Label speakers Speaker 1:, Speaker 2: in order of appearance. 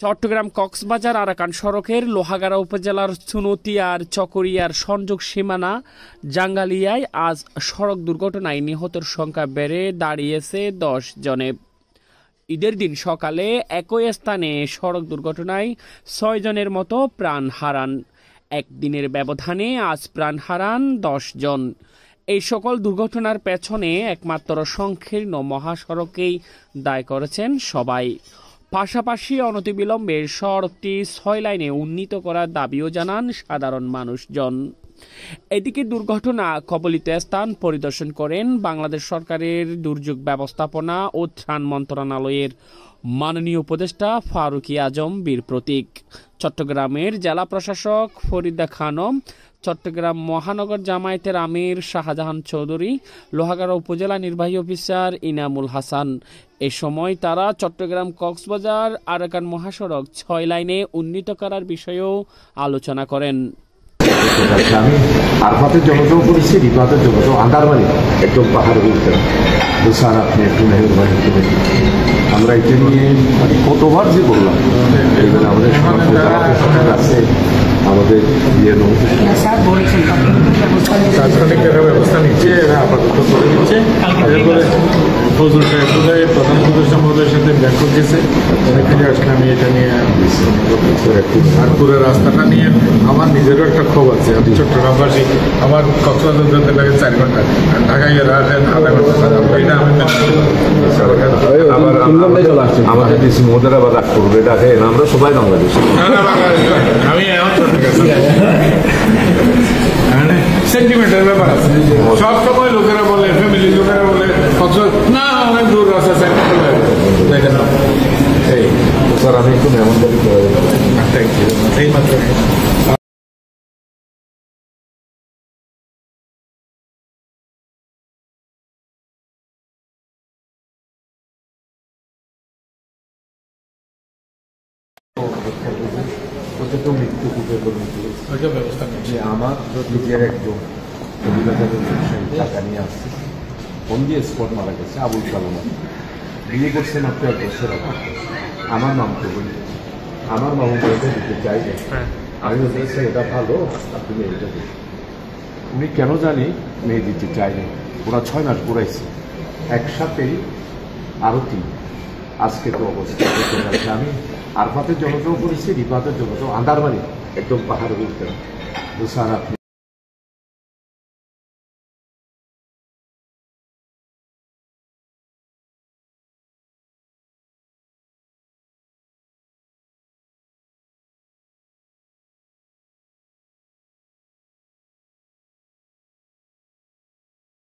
Speaker 1: Chittagong Cox's Bazar Arakan সড়কের লোহাগাড়া উপজেলার চুনৌতিয়ার চকরিয়ার সংযোগ সীমানা জাঙ্গালিয়ায় আজ সড়ক দুর্ঘটনায় নিহতের সংখ্যা বেড়ে দাঁড়িয়েছে 10 জনে। ঈদের দিন সকালে একই স্থানে সড়ক দুর্ঘটনায় 6 জনের মতো প্রাণ হারান। একদিনের ব্যবধানে আজ প্রাণ হারান 10 জন। এই সকল দুর্ঘটনার পেছনে একমাত্র সংকীর্ণ মহাসড়কেই দায় করেছেন সবাই। পাশাপাশি অনতিবিলম্বে সড়কটি 6 লাইনে উন্নীত করার দাবিও জানান সাধারণ মানুষজন। এদিকে দুর্ঘটনা কবলিত স্থান পরিদর্শন করেন বাংলাদেশ সরকারের দুর্যোগ ব্যবস্থাপনা ও ত্রাণ মন্ত্রণালয়ের মাননীয় উপদেষ্টা ফারুকী আজম বীর প্রতীক, চট্টগ্রামের জেলা প্রশাসক ফরিদা খানম, চট্টগ্রাম মহানগর জামায়াতের আমির শাহজাহান চৌধুরী, লোহাগাড়া উপজেলা নির্বাহী অফিসার ইনামুল হাসান। এ সময় তারা চট্টগ্রাম কক্সবাজার আরাকান মহাসড়ক 6 লাইনে উন্নীত করার বিষয়েও আলোচনা করেন।
Speaker 2: আমি আরফাতের জগতেও করেছি, রিফাতের জগতেও আন্দারবাড়ি একদম পাহাড়ের উঠতে স্যার আপনি একটু মেহরবানি করে আমরা এটা নিয়ে কতবার যে বললাম এবার আমাদের সমাজ আছে আমাদের
Speaker 3: তাৎক্ষণিক ব্যবস্থা নিচ্ছে, এরা আপাতত করে দিচ্ছে। এরপরে ফজল সাহেব প্রধান উপদেষ্টা মহোদয়ের সাথে ব্যাংকক গেছে, সেখানে আসলে আমি এটা নিয়ে আর পুরো রাস্তাটা নিয়ে আমার নিজেরও একটা ক্ষোভ আছে। আমি চট্টগ্রামবাসী, আমার কক্সবাজার যেতে লাগে 4 ঘন্টা, ঢাকায় আধা ঘন্টা, এটা আমি
Speaker 2: আমাদের ডিসি মহোদয় আবার রাগ করবে, ঢাকায় আমরা সবাই বাংলাদেশ।
Speaker 3: আমি সেন্টিমেন্টের ব্যাপার আছে। সব সময় লোকেরা বলে, ফ্যামিলি লোকেরা বলে না অনেক দূর রাস্তা দেখেন এই
Speaker 2: স্যার আমি একটু মেহমানদারি করে
Speaker 3: থ্যাংক ইউ এই মাত্র ব্যবস্থা
Speaker 2: যে আমার নিজের একজন টাকা নিয়ে আসছে, ফোন দিয়ে স্পট মারা গেছে, আবুল কালাম বিয়ে করছে মাত্র 1 বছর আগে। আমার নাম তো বলি, আমার মামু বলতে দিতে চাই যে আমি বলতেছি এটা ভালো, আপনি মেয়েটা দিন। উনি কেন জানি মেয়ে দিতে চাইনি, ওরা 6 মাস ঘুরাইছে একসাথেই আরো 3। আজকে তো অবস্থা আমি আরফাতের জগতেও করেছি, রিফাতের জগতেও আন্দারবাড়ি একদম পাহাড়ের উঠতে স্যার আপনি